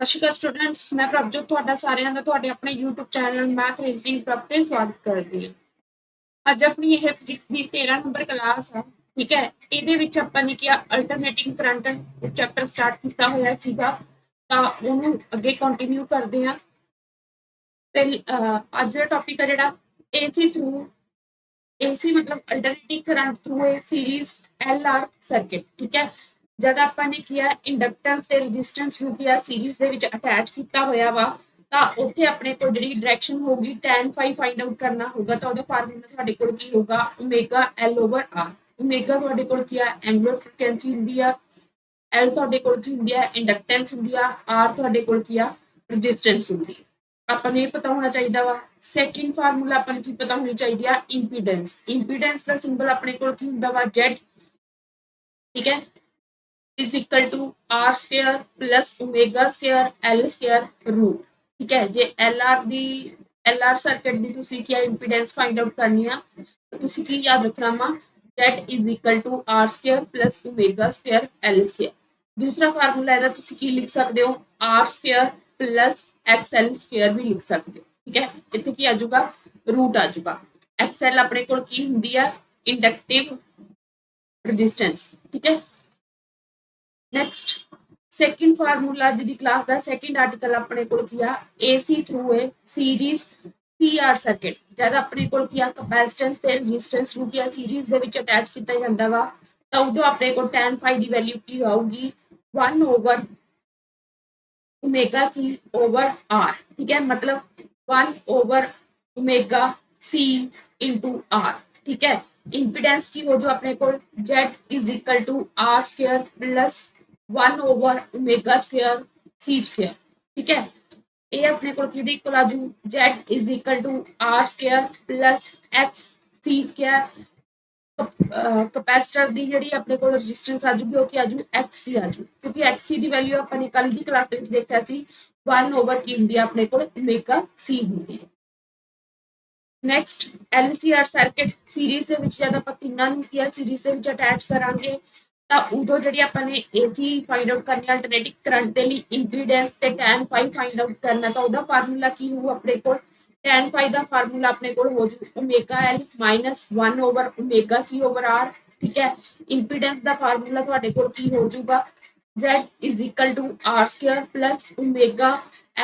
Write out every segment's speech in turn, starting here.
ਸਤਿ ਸ਼੍ਰੀ ਅਕਾਲ ਸਟੂਡੈਂਟਸ, ਮੈਂ ਪ੍ਰਭਜੋਤ ਤੁਹਾਡਾ ਸਾਰਿਆਂ ਦਾ ਤੁਹਾਡੇ ਆਪਣੇ YouTube ਚੈਨਲ ਮੈਥ ਰੀਜ਼ਨਿੰਗ ਪ੍ਰਭ ਤੇ ਸਵਾਗਤ ਕਰਦੀ ਹਾਂ। ਅੱਜ ਆਪਣੀ ਇਹ ਫਿਜ਼ਿਕਸ ਦੀ 13 ਨੰਬਰ ਕਲਾਸ ਹੈ। ਠੀਕ ਹੈ, ਇਹਦੇ ਵਿੱਚ ਆਪਾਂ ਨੇ ਕਿਹਾ ਅਲਟਰਨੇਟਿੰਗ ਕਰੰਟ ਚੈਪਟਰ ਸਟਾਰਟ ਕੀਤਾ ਹੋਇਆ ਸੀਗਾ, ਤਾਂ ਉਹਨੂੰ ਅੱਗੇ ਕੰਟੀਨਿਊ ਕਰਦੇ ਹਾਂ। ਅੱਜ ਦਾ ਟੌਪਿਕ ਹੈ ਜਿਹੜਾ AC ਥਰੂ AC मतलब alternating current through a series LR circuit. ठीक है, जब ਆਪਾਂ ਨੇ ਕਿਹਾ ਇੰਡਕਟੈਂਸ ਤੇ ਰੈਜ਼ਿਸਟੈਂਸ ਨੂੰ ਕਿਹਾ ਸੀਰੀਜ਼ ਦੇ ਵਿੱਚ ਅਟੈਚ ਕੀਤਾ ਹੋਇਆ ਵਾ, ਤਾਂ ਉੱਥੇ ਆਪਣੇ ਕੋਲ ਜਿਹੜੀ ਡਾਇਰੈਕਸ਼ਨ ਹੋਊਗੀ tan phi ਫਾਈਂਡ ਆਊਟ ਕਰਨਾ ਹੋਊਗਾ, ਤਾਂ ਉਹਦਾ ਫਾਰਮੂਲਾ ਤੁਹਾਡੇ ਕੋਲ ਕੀ ਹੋਊਗਾ ਓਮੇਗਾ L/R। ਓਮੇਗਾ ਤੁਹਾਡੇ ਕੋਲ ਕੀ ਆ ਐਂਗੂਲਰ ਫ੍ਰੀਕੁਐਂਸੀ ਹੁੰਦੀ ਆ, L ਤੁਹਾਡੇ ਕੋਲ ਕੀ ਹੁੰਦੀ ਆ ਇੰਡਕਟੈਂਸ ਹੁੰਦੀ ਆ, R ਤੁਹਾਡੇ ਕੋਲ ਕੀ ਆ ਰੈਜ਼ਿਸਟੈਂਸ ਹੁੰਦੀ ਆ। ਆਪਾਂ ਨੂੰ ਇਹ ਪਤਾ ਹੋਣਾ ਚਾਹੀਦਾ ਵਾ। ਸੈਕਿੰਡ ਫਾਰਮੂਲਾ ਆਪਾਂ ਨੂੰ ਕੀ ਪਤਾ ਹੋਣੀ ਚਾਹੀਦੀ ਆ ਇੰਪੀਡੈਂਸ। ਇੰਪੀਡੈਂਸ ਦਾ ਸਿੰਬਲ ਆਪਣੇ ਕੋਲ ਕੀ ਹੁੰਦਾ ਵਾ Z। ਠੀਕ ਹੈ, is equal to R square plus omega square L square root। ਠੀਕ ਹੈ, ਜੇ LR ਸਰਕਟ ਦੀ ਤੁਸੀਂ ਕੀ ਇੰਪੀਡੈਂਸ ਫਾਈਂਡ ਆਊਟ ਕਰਨੀ ਆ, ਤਾਂ ਤੁਸੀਂ ਕੀ ਯਾਦ ਰੱਖਣਾ ਵਾ Z is equal to R square plus omega square L square। दूसरा फार्मूला ਇਹਦਾ ਤੁਸੀਂ ਕੀ ਲਿਖ ਸਕਦੇ ਹੋ R square plus XL square ਵੀ ਲਿਖ ਸਕਦੇ ਹੋ। ਠੀਕ ਹੈ, ਇੱਥੇ ਕੀ ਆ ਜਾਊਗਾ ਰੂਟ ਆ ਜਾਊਗਾ। XL ਆਪਣੇ ਕੋਲ ਕੀ ਹੁੰਦੀ ਆ ਇੰਡਕਟਿਵ ਰੈਜ਼ਿਸਟੈਂਸ। ਠੀਕ ਹੈ, ਨੈਕਸਟ ਸੈਕਿੰਡ ਫਾਰਮੂਲਾ ਜਿਹਦੀ ਕਲਾਸ ਦਾ ਸੈਕਿੰਡ ਆਰਟੀਕਲ ਆਪਣੇ ਕੋਲ ਕੀ ਆ AC through A series CR circuit. ਜਦ ਆਪਣੇ ਕੋਲ ਕੀ ਆ ਕਪੈਸਿਟੈਂਸ ਤੇ ਰੈਜ਼ਿਸਟੈਂਸ ਨੂੰ ਕੀ ਆ ਸੀਰੀਜ਼ ਦੇ ਵਿੱਚ ਅਟੈਚ ਕੀਤਾ ਜਾਂਦਾ ਵਾ, ਤਾਂ ਉਦੋਂ ਆਪਣੇ ਕੋਲ tan phi ਦੀ ਵੈਲਿਊ ਕੀ ਆਊਗੀ 1 over omega C over R। ठीक है, मतलब 1 over omega C into R। ठीक है, इंपीडेंस की हो जो अपने को Z is equal to R square plus 1 over omega square C square। ठीक है, ये अपने को किहदे इक्वल आ जू Z is equal to R square plus X C square। Capacitor ਦੀ ਜਿਹੜੀ ਆਪਣੇ ਕੋਲ ਰੈਜ਼ਿਸਟੈਂਸ ਆ ਜੂਗੀ ਉਹ ਕੀ ਆ ਜੂ XC ਆ ਜੂ, ਕਿਉਂਕਿ XC ਦੀ ਵੈਲਿਊ ਆਪਾਂ ਨੇ ਕੱਲ ਦੀ ਕਲਾਸ ਦੇ ਵਿੱਚ ਦੇਖਿਆ ਸੀ 1 ਓਵਰ ਕੀ ਹੁੰਦੀ ਆ ਆਪਣੇ ਕੋਲ ਓਮੇਗਾ C ਹੁੰਦੀ ਹੈ। ਨੈਕਸਟ LCR ਸਰਕਟ ਸੀਰੀਜ਼ ਦੇ ਵਿੱਚ ਜਦ ਆਪਾਂ ਤਿੰਨਾਂ ਨੂੰ ਕੀ ਆ ਸੀਰੀਜ਼ ਦੇ ਵਿੱਚ ਅਟੈਚ ਕਰਾਂਗੇ, ਤਾਂ ਉਦੋਂ ਜਿਹੜੀ ਆਪਾਂ ਨੇ AC ਫਾਈਂਡ ਆਊਟ ਕਰਨੀ ਅਲਟਰਨੇਟਿੰਗ ਕਰੰਟ ਦੇ ਲਈ ਇੰਪੀਡੈਂਸ ਤੇ tan phi ਫਾਈਂਡ ਆਊਟ ਕਰਨਾ, ਤਾਂ ਉਹਦਾ ਫਾਰਮੂਲਾ ਕੀ ਹੋਊ ਆਪਣੇ ਕੋਲ tan phi ਦਾ ਫਾਰਮੂਲਾ ਆਪਣੇ ਕੋਲ ਹੋ ਜੂ omega L minus 1 over omega C over R। ठीक है, इंपीडेंस ਦਾ ਫਾਰਮੂਲਾ ਤੁਹਾਡੇ ਕੋਲ ਕੀ ਹੋ ਜਾਊਗਾ Z is equal to R square plus omega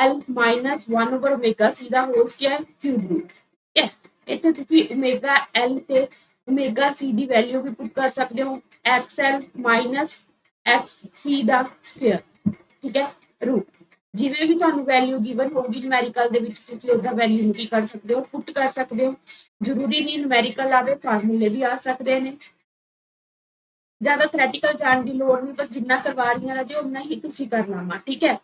L minus 1 over omega C ਦਾ होल स्क्वायर क्यूब रूट। ठीक है, ਇੱਥੇ ਤੁਸੀਂ ओमेगा L ਤੇ ओमेगा C ਦੀ ਵੈਲਿਊ ਵੀ ਪੁੱਟ ਕਰ ਸਕਦੇ ਹੋ XL minus XC ਦਾ ਸਕੁਅਰ। ਠੀਕ ਹੈ, रूट ਜਿਵੇਂ ਵੀ ਤੁਹਾਨੂੰ ਵੈਲਿਊ ਗਿਵਨ ਹੋਗੀ ਨਿਊਮੈਰੀਕਲ ਦੇ ਵਿੱਚ ਤੁਸੀਂ ਉਹਦਾ ਵੈਲਿਊ ਨੂੰ ਕੀ ਕਰ ਸਕਦੇ ਹੋ ਪੁੱਟ ਕਰ ਸਕਦੇ ਹੋ। ਜ਼ਰੂਰੀ ਨਹੀਂ ਨਿਊਮੈਰੀਕਲ ਆਵੇ, ਫਾਰਮੂਲੇ ਵੀ ਆ ਸਕਦੇ ਨੇ। ਜ਼ਿਆਦਾ ਥਿਓਰੈਟੀਕਲ ਜਾਣ ਦੀ ਲੋੜ ਨਹੀਂ, ਬਸ ਜਿੰਨਾ ਕਰਵਾ ਰਹੀਆਂ ਰਾਜੇ ਉਨਾ ਹੀ ਤੁਸੀਂ ਕਰਨਾ ਵਾ। ਠੀਕ ਹੈ,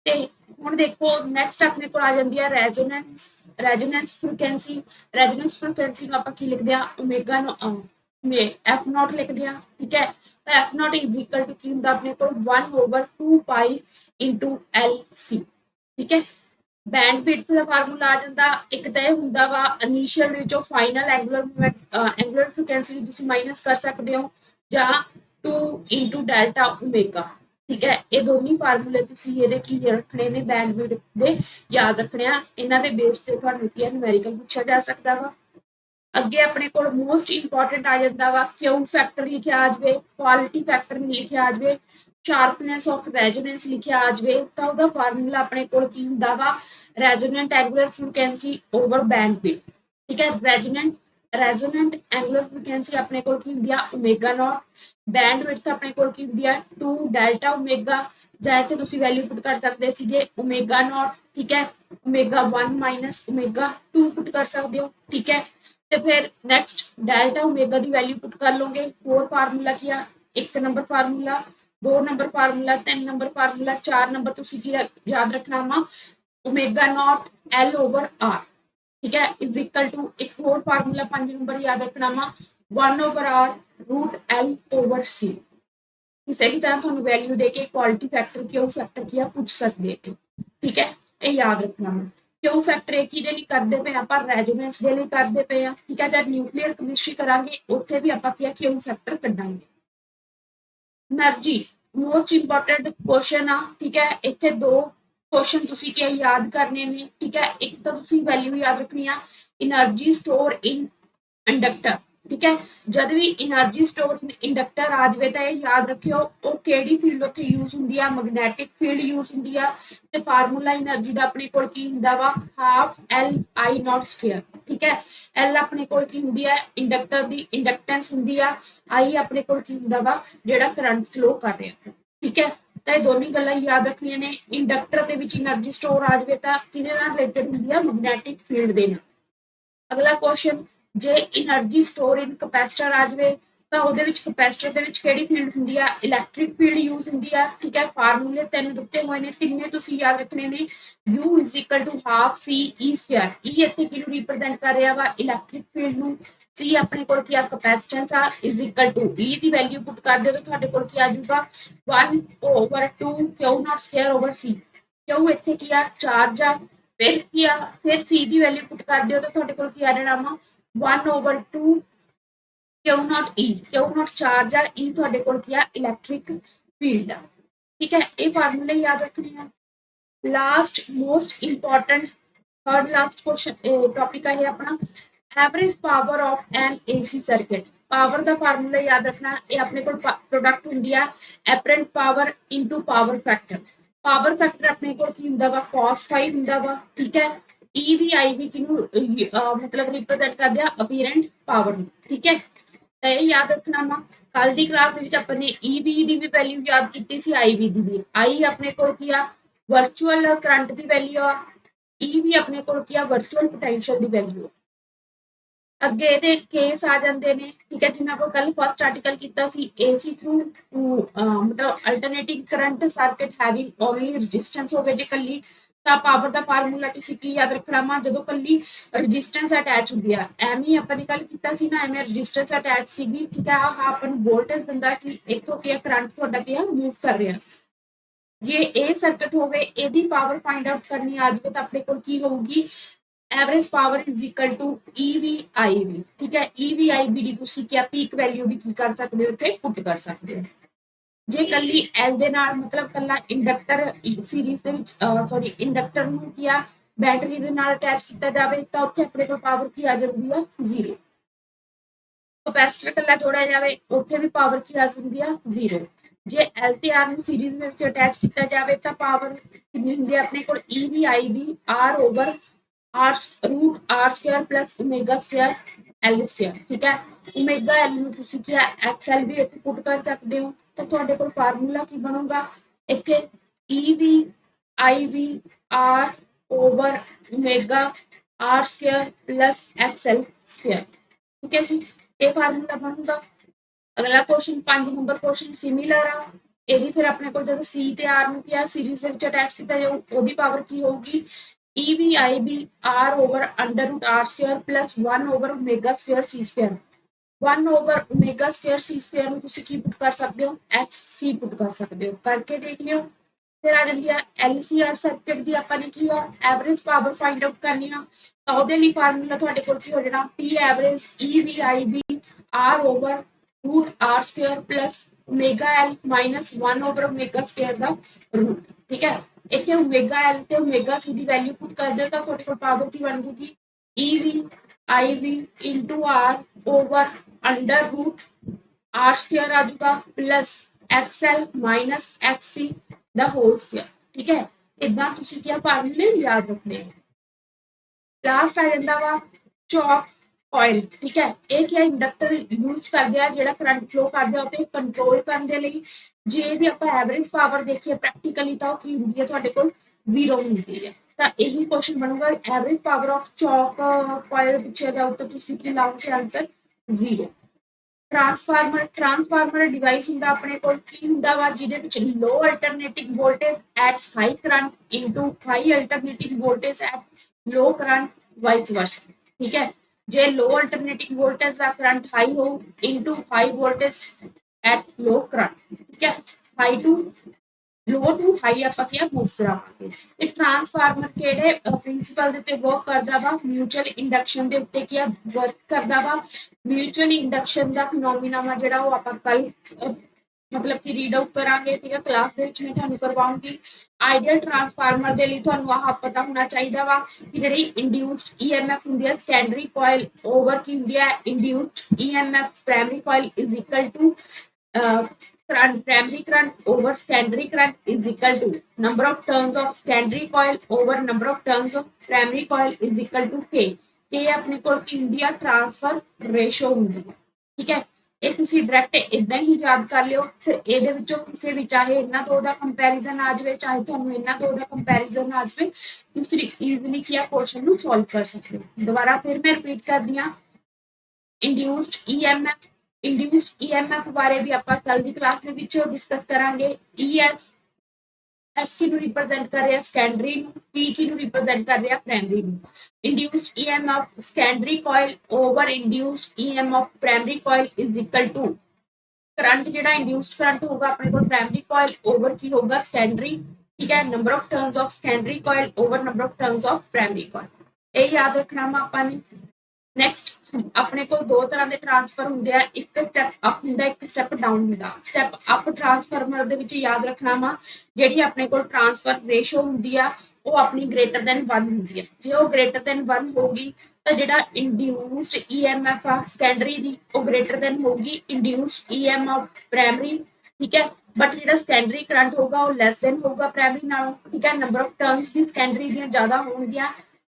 ਤੇ ਹੁਣ ਦੇਖੋ ਨੈਕਸਟ ਆਪਣੇ ਕੋਲ ਆ ਜਾਂਦੀ ਹੈ ਰੈਜ਼ੋਨੈਂਸ ਫ੍ਰੀਕੁਐਂਸੀ। ਰੈਜ਼ੋਨੈਂਸ ਫ੍ਰੀਕੁਐਂਸੀ ਨੂੰ ਆਪਾਂ ਕੀ ਲਿਖਦੇ ਆ ओमेगा F नॉट लिखते हैं। ठीक है, तो F not is equal to की ਹੁੰਦਾ ਆਪਣੇ ਕੋਲ 1 over 2 pi into LC। ठीक है, ਬੈਂਡ ਵਿਡਥ ਦਾ ਫਾਰਮੂਲਾ ਆ ਜਾਂਦਾ ਇੱਕ ਤਾਂ ਇਹ ਹੁੰਦਾ ਵਾ ਇਨੀਸ਼ੀਅਲ ਦੇ ਵਿੱਚੋਂ ਫਾਈਨਲ ਐਂਗੂਲਰ ਫ੍ਰੀਕੁਐਂਸੀ ਤੁਸੀਂ ਮਾਈਨਸ ਕਰ ਸਕਦੇ ਹੋ ਜਾਂ 2 into ਡੈਲਟਾ ओमेगा। ठीक है, ਇਹ ਦੋਨੀ ਫਾਰਮੂਲੇ ਤੁਸੀਂ ਇਹਦੇ ਕੀ ਰੱਖਣੇ ਨੇ ਬੈਂਡ ਵਿਡਥ ਦੇ ਯਾਦ ਰੱਖਣੇ ਆ। ਇਹਨਾਂ ਦੇ ਬੇਸ ਤੇ ਤੁਹਾਨੂੰ ਕੀ ਨਿਊਮੈਰੀਕਲ ਪੁੱਛਿਆ ਜਾ ਸਕਦਾ ਵਾ। ਅੱਗੇ ਆਪਣੇ ਕੋਲ ਮੋਸਟ ਇੰਪੋਰਟੈਂਟ ਆ ਜਾਂਦਾ ਵਾ ਕਿਊ ਫੈਕਟਰ ਲਿਖਿਆ ਆ ਜਾਵੇ, ਕੁਆਲਿਟੀ ਫੈਕਟਰ ਲਿਖਿਆ ਆ ਜਾਵੇ, ਸ਼ਾਰਪਨੈਸ ਆਫ ਰੈਜ਼ੋਨੈਂਸ ਲਿਖਿਆ ਆ ਜਾਵੇ, ਤਾਂ ਉਹਦਾ ਫਾਰਮੂਲਾ ਆਪਣੇ ਕੋਲ ਕੀ ਹੁੰਦਾ ਵਾ ਰੈਜ਼ੋਨੈਂਟ angular frequency over band width. ਠੀਕ ਹੈ, ਰੈਜ਼ੋਨੈਂਟ ਐਂਗੂਲਰ ਫ੍ਰੀਕੁਐਂਸੀ ਆਪਣੇ ਕੋਲ ਕੀ ਹੁੰਦੀ ਆ ओमेगा नॉट, ਬੈਂਡ ਵਿਡਥ ਆਪਣੇ ਕੋਲ ਕੀ ਹੁੰਦੀ ਆ 2 ਡੈਲਟਾ ओमेगा, ਜਾਂ ਇੱਥੇ ਤੁਸੀਂ ਵੈਲਿਊ ਪੁੱਟ ਕਰ ਸਕਦੇ ਸੀਗੇ ओमेगा नॉट। ਠੀਕ ਹੈ, ओमेगा 1 minus ओमेगा 2 ਪੁੱਟ ਕਰ ਸਕਦੇ ਹੋ। ਠੀਕ ਹੈ, ਤੇ ਫਿਰ ਨੈਕਸਟ ਡੈਲਟਾ ओमेगा ਦੀ ਵੈਲਿਊ ਪੁੱਟ ਕਰ ਲਓਗੇ। ਹੋਰ ਫਾਰਮੂਲਾ ਕੀ ਆ 1 number formula, 2 number formula, 3 number formula, 4 number ਤੁਸੀਂ ਕੀ ਯਾਦ ਰੱਖਣਾ ਵਾ omega naught L over R। ठीक है, इज इक्वल टू एक और फार्मूला 5 नंबर याद रखना वा 1 over R root L over C। ਕਿਸੇ ਵੀ ਤਰ੍ਹਾਂ ਤੁਹਾਨੂੰ ਵੈਲਿਊ ਦੇ ਕੇ ਕੁਆਲਿਟੀ ਫੈਕਟਰ ਕਿਉਂ ਫੈਕਟਰ ਕੀ ਆ ਪੁੱਛ ਸਕਦੇ ਹੋ। ਠੀਕ ਹੈ, ਇਹ ਯਾਦ ਰੱਖਣਾ ਵਾ। ਕਿਉਂ ਫੈਕਟਰ ਇਹ ਕਿਹਦੇ ਲਈ ਕਰਦੇ ਪਏ ਆਪਾਂ ਰੈਜ਼ੋਨੈਂਸ ਦੇ ਲਈ ਕਰਦੇ ਪਏ ਆ। ਠੀਕ ਹੈ, ਜਦ ਨਿਊਕਲੀਅਰ ਕੈਮਿਸਟਰੀ ਕਰਾਂਗੇ ਉੱਥੇ ਵੀ ਆਪਾਂ ਕੀ ਕਿਉਂ ਫੈਕਟਰ ਕੱਢਾਂਗੇ। એનર્ਜੀ ਮੋਸਟ ਇੰਪੋਰਟੈਂਟ ਕੁਐਸਚਨ ਆ। ਠੀਕ ਹੈ, ਇੱਥੇ 2 क्वेश्चन तुसी क्या याद करने ने, ठीक है। एक तो तुसी वैल्यू याद रखनी है एनर्जी स्टोर इन इंडक्टर, ठीक है। जब भी एनर्जी स्टोर इन इंडक्टर आ जाए तो याद रखियो वो केड़ी फील्ड उत्थे यूज हुंदी है, मैग्नेटिक फील्ड यूज हुंदी है। ते फार्मूला एनर्जी दा अपने कोल की हुंदा वा half L I not square, ठीक है। एल अपने कोल की हुंदी है इंडक्टर दी इंडक्टेंस हुंदी है, आई अपने कोल की हुंदा वा जेड़ा करंट फ्लो कर रहा है, ठीक है। तो ये दोनों गल्लां याद रखनियां ने। इंडक्टर दे विच एनर्जी स्टोर आ जाए तो किहदे नाल रिलेटेड हुंदी है, मैग्नेटिक फील्ड दे नाल। अगला क्वेश्चन, जे एनर्जी स्टोर इन कैपेसिटर आ जाए तो ਉਹਦੇ ਵਿੱਚ ਕੈਪੈਸਿਟਰ ਦੇ ਵਿੱਚ ਕਿਹੜੀ ਫੀਲਡ ਹੁੰਦੀ ਆ, ਇਲੈਕਟ੍ਰਿਕ ਫੀਲਡ ਯੂਜ਼ ਹੁੰਦੀ ਆ, ਠੀਕ ਹੈ। ਫਾਰਮੂਲੇ ਤਿੰਨ ਦਿੱਤੇ ਹੋਏ ਨੇ, ਤਿੰਨੇ ਤੁਸੀਂ ਯਾਦ ਰੱਖਣੇ ਨੇ। U ½ C E Square. E ਇੱਥੇ ਕਿਹਨੂੰ ਰਿਪਰੈਜ਼ੈਂਟ ਕਰ ਰਿਹਾ ਵਾ, ਇਲੈਕਟ੍ਰਿਕ ਫੀਲਡ ਨੂੰ। C ਆਪਣੇ ਕੋਲ ਕੀ ਆ, ਕੈਪੈਸਿਟੈਂਸ ਆ, E ਦੀ ਵੈਲਿਊ ਪੁੱਟ ਕਰ ਦਿਓ ਤਾਂ ਤੁਹਾਡੇ ਕੋਲ ਕੀ ਆ ਜਾਊਗਾ 1/2 Q0 Square over C। Q ਇੱਥੇ ਕੀ ਆ, ਚਾਰਜ ਆ। फिर किया, फिर C की वैल्यू पुट कर दियो तो ਤੁਹਾਡੇ ਕੋਲ ਕੀ ਆ ਜਾਣਾ ਵਾ 1/2 Q0 E। Q0 ਚਾਰਜ ਆ, E ਤੁਹਾਡੇ ਕੋਲ ਕੀ ਆ, ਇਲੈਕਟ੍ਰਿਕ ਫੀਲਡ ਆ, ਠੀਕ ਹੈ। ਇਹ ਫਾਰਮੂਲੇ ਯਾਦ ਰੱਖਣੇ ਆ। Last most important third last question topic है अपना average power of N AC circuit. Power का फार्मूला याद रखना, ये अपने को प्रोडक्ट होंगी है apparent power into power factor. Power factor अपने को की हुंदा वा cos फाई हुंदा वा, ठीक है। ई वी आई वी किनू मतलब रिप्रेजेंट कर दिया अपीरेंट पावर, ठीक है। तो ये याद रखना वा। कल की क्लास अपने ई वी की भी वैल्यू याद की सी, आई वी की भी। आई अपने को की वर्चुअल करंट की वैल्यू आ, ई भी अपने को क्या वर्चुअल पोटेंशियल की वैल्यू। अगे ये केस आ जाते हैं, ठीक है, जिन्होंने को कल फर्स्ट आर्टिकल किया एसी थ्रू मतलब alternating current circuit having only resistance हो जे कली तो पावर का फार्मूला की याद रखना वा जो कली रजिस्टेंस अटैच होंगी है। एवं अपने कल किया ना, एवं रजिस्टेंस अटैच सी, ठीक है। अपन वोल्टेज दिता इतों क्या करंट थोड़ा क्या मूव कर रहा। जे ए सर्किट होवे एदी पावर फाइंड आउट करनी आ जाए तो अपने को की होगी average power is equal to EVIV, ठीक है। EVIV दी तुसी क्या पीक वैल्यू भी की कर सकते हो, इत्थे पुट कर सकते हो। जे कल्ली एल दे नाल मतलब कल्ला इंडक्टर सीरीज दे विच सॉरी इंडक्टर नूं किया बैटरी दे नाल अटैच किया जाए तो उत्थे अपने को पावर की आ जाती है 0। कैपेसिटर कल्ला जोड़िया जाए उत्थे भी पावर की आ जाती है 0। जे एल ते आर नूं सीरीज दे विच अटैच किया जाए तो पावर कितनी हुंदी है अपने को EVIV R/√R square plus omega square L square, ठीक है। ओमेगा एल नूं तुसीं क्या एक्सएल भी इत्थे पुट कर सकते हो तो तुहाडे कोल फार्मूला की बनूगा इत्थे EVIV R/ओमेगा R square plus XL square, ठीक है जी। ये फार्मूला बनूगा। अगला क्वेश्चन 5 नंबर क्वेश्चन सिमिलर आ। यदि फिर अपने को जब सी ते आर नूं क्या सीरीज दे विच अटैच किया जाए ओदी पावर की होगी EVIB R/√R स्क्वायर प्लस 1/ओमेगा स्क्वायर C स्क्वायर। 1/ओमेगा स्क्वायर C स्क्वायर में तुसी की पुट कर सकते हो XC पुट कर सकते हो, करके देख लियो। फिर आ जाती है LCR सर्किट की अपने की एवरेज पावर फाइंड आउट करनी है तो ਉਹਦੇ ਲਈ फार्मूला ਤੁਹਾਡੇ ਕੋਲ ਕੀ ਹੋ ਜਾਣਾ P average EVIB R/√R square plus omega L minus 1/ओमेगा स्क्वायर का रूट, ठीक है। इतने ओमेगा एल ते ओमेगा सी की वैल्यू पुट कर दो तो थोड़ी पावर की बन जूगी EVIV इंटू R/√R स्क्वायर आ जाऊगा plus XL minus XC the whole square, ठीक है। इदा तुसी क्या फार्मूले याद रखने। लास्ट आ जाता वा चॉक कॉइल, ठीक है। ये क्या इंडक्टर यूज करते हैं जो करंट फ्लो करते हैं कंट्रोल करने लिए। जे भी आप एवरेज पावर देखिए प्रैक्टिकली तो की होंगी है तुहाडे कोल 0 होंगी है तो यही क्वेश्चन बनूगा average power of choke coil पूछा जाओ तो तुसी की लाओगे आंसर 0। ट्रांसफार्मर डिवाइस हुंदा अपने कोल की हुंदा वा जिहदे विच low alternating voltage at high current into high alternating voltage at low current vice versa, ठीक है। जे लो अल्टरनेटिंग वोल्टेज का करंट हाई हो into high voltage at low current, ठीक है। High to low to high आप क्या move करावांगे। ये ट्रांसफार्मर केड़े प्रिंसिपल दे उत्ते वर्क करदा वा म्यूचुअल इंडक्शन दे उत्ते क्या वर्क करदा वा। म्यूचुअल इंडक्शन दा फिनोमिना वा जेड़ा वो आपां कल मतलब कि रीड आउट करांगे, ठीक है। क्लास ਦੇ ਵਿੱਚ ਮੈਂ ਤੁਹਾਨੂੰ ਕਰਵਾਉਂਗੀ। ਆਈਡੀਅਲ ਟਰਾਂਸਫਾਰਮਰ ਦੇ ਲਈ ਤੁਹਾਨੂੰ ਆਹ ਪਤਾ ਹੋਣਾ ਚਾਹੀਦਾ ਵਾ ਕਿ ਜਿਹੜੀ ਇੰਡਿਊਸਡ ਈਐਮਐਫ ਹੁੰਦੀ ਹੈ ਸੈਕੰਡਰੀ ਕੋਇਲ ਓਵਰ ਕੀ ਹੁੰਦੀ ਹੈ induced EMF primary coil is equal to current primary current over secondary current is equal to number of turns of secondary coil over number of turns of primary coil is equal to k। ਇਹ ਆਪਣੇ ਕੋਲ ਕੀ ਹੁੰਦੀ ਆ transfer ratio ਹੁੰਦੀ ਹੈ, ਠੀਕ ਹੈ। ਇਹ ਤੁਸੀਂ ਡਾਇਰੈਕਟ ਇਦਾਂ ਹੀ ਯਾਦ ਕਰ ਲਿਓ। ਫਿਰ ਇਹਦੇ ਵਿੱਚੋਂ ਕਿਸੇ ਵੀ ਚਾਹੇ ਇਹਨਾਂ ਦੋ ਦਾ ਕੰਪੈਰੀਜ਼ਨ ਆ ਜਾਵੇ, ਚਾਹੇ ਤੁਹਾਨੂੰ ਇਹਨਾਂ ਦੋ ਦਾ ਕੰਪੈਰੀਜ਼ਨ ਆ ਜਾਵੇ, ਤੁਸੀਂ ਈਜ਼ੀਲੀ ਕੀ ਆ ਕੁਐਸਚਨ ਨੂੰ ਸੋਲਵ ਕਰ ਸਕਦੇ ਹੋ। ਦੁਬਾਰਾ ਫਿਰ ਮੈਂ ਰਿਪੀਟ ਕਰਦੀ ਹਾਂ। ਇੰਡਿਊਸਡ ਈਐਮਐਫ ਬਾਰੇ ਵੀ ਆਪਾਂ ਕੱਲ ਦੀ ਕਲਾਸ ਦੇ ਵਿੱਚ ਡਿਸਕਸ ਕਰਾਂਗੇ। एस की रिप्रेजेंट कर रहा सेकेंडरी, पी की रिप्रेजेंट कर रहा primary. Induced EMF secondary coil over induced EMF primary coil is equal to current जो इंड्यूस्ड करंट होगा अपने को प्राइमरी कॉइल ओवर की होगा सेकेंडरी, ठीक है। Number of turns of secondary coil over number of turns of primary coil. ये याद रखना वा आपने। नैक्सट अपने को दो तरह के ट्रांसफर होंगे, एक स्टैप अप होंगे, एक स्टैप डाउन होंगे। स्टैप अप ट्रांसफार्मर दे विच याद रखना वा जिहड़ी अपने को ट्रांसफर रेशो होंदी आ वो अपनी ग्रेटर दैन 1 होंदी है। जे वो ग्रेटर दैन 1 होगी तो जिहड़ा इंड्यूस्ड ईएमएफ आ सेकेंडरी दी वो ग्रेटर दैन होगी इंड्यूस्ड ईएमएफ प्राइमरी, ठीक है। बट जिहड़ा सेकेंडरी करंट होगा वो लैस दैन होगा प्राइमरी नालों, ठीक है। नंबर ऑफ टर्न्स भी सेकेंडरी दी ज़्यादा होंगियां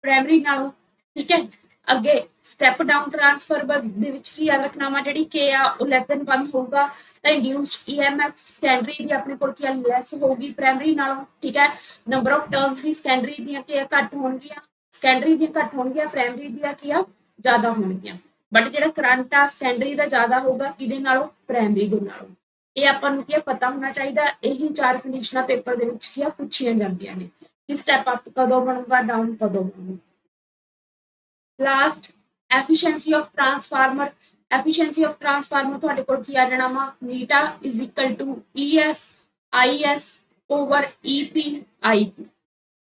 प्राइमरी नालों, ठीक है। अगे स्टैप डाउन ट्रांसफर दे विच की याद रखना वा जिहड़ी के आ वो लैस दैन 1 होगा तो इंड्यूस्ड ईएमएफ सेकेंडरी दी अपने कोल की लैस होगी प्राइमरी नालों, ठीक है। नंबर ऑफ टर्न्स भी सेकेंडरी दी की घट होणगियां, सेकेंडरी दी घट होणगियां, प्राइमरी दी की ज़्यादा होणगियां। बट जिहड़ा करंट आ सेकेंडरी दा ज़्यादा होगा किहदे नालों प्राइमरी दे नालों। ये आपां नूं की पता होना चाहिए। यही 4 कंडीशनां पेपर दे विच की पूछियां जांदियां ने कि स्टैप अप कदों बनूगा, डाउन कदों बनूगा। Last efficiency of transformer. Efficiency of transformer तुहाडे कोल की आ जाना वा मीटा is equal to ES IS over EP IP,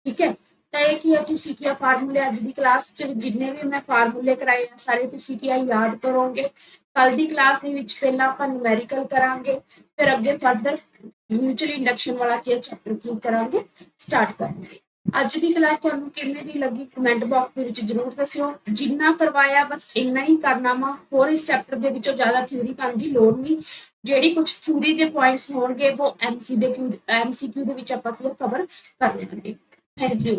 ठीक है। तो ये की है तुसी की फार्मूले अज दी क्लास च जिन्ने भी मैं फार्मूले कराए हैं सारे तुसी की याद करोगे। कल दी क्लास दे विच पहला आपां न्यूमेरिकल करांगे, फिर अगे फर्दर म्यूचुअल इंडक्शन वाला की चैप्टर की करांगे स्टार्ट करेंगे। अज की क्लास तुहानूं किवें दी लगी कमेंट बॉक्स दे विच जरूर दस्सिओ। जिन्ना करवाया बस इन्ना ही करना वा, होर इस चैप्टर दे विचों ज़्यादा थ्योरी करन दी लोड़ नहीं। जिहड़ी कुछ थ्योरी दे पॉइंट्स होणगे वो एमसीक्यू दे विच आपां कवर कर लेंगे। Thank you.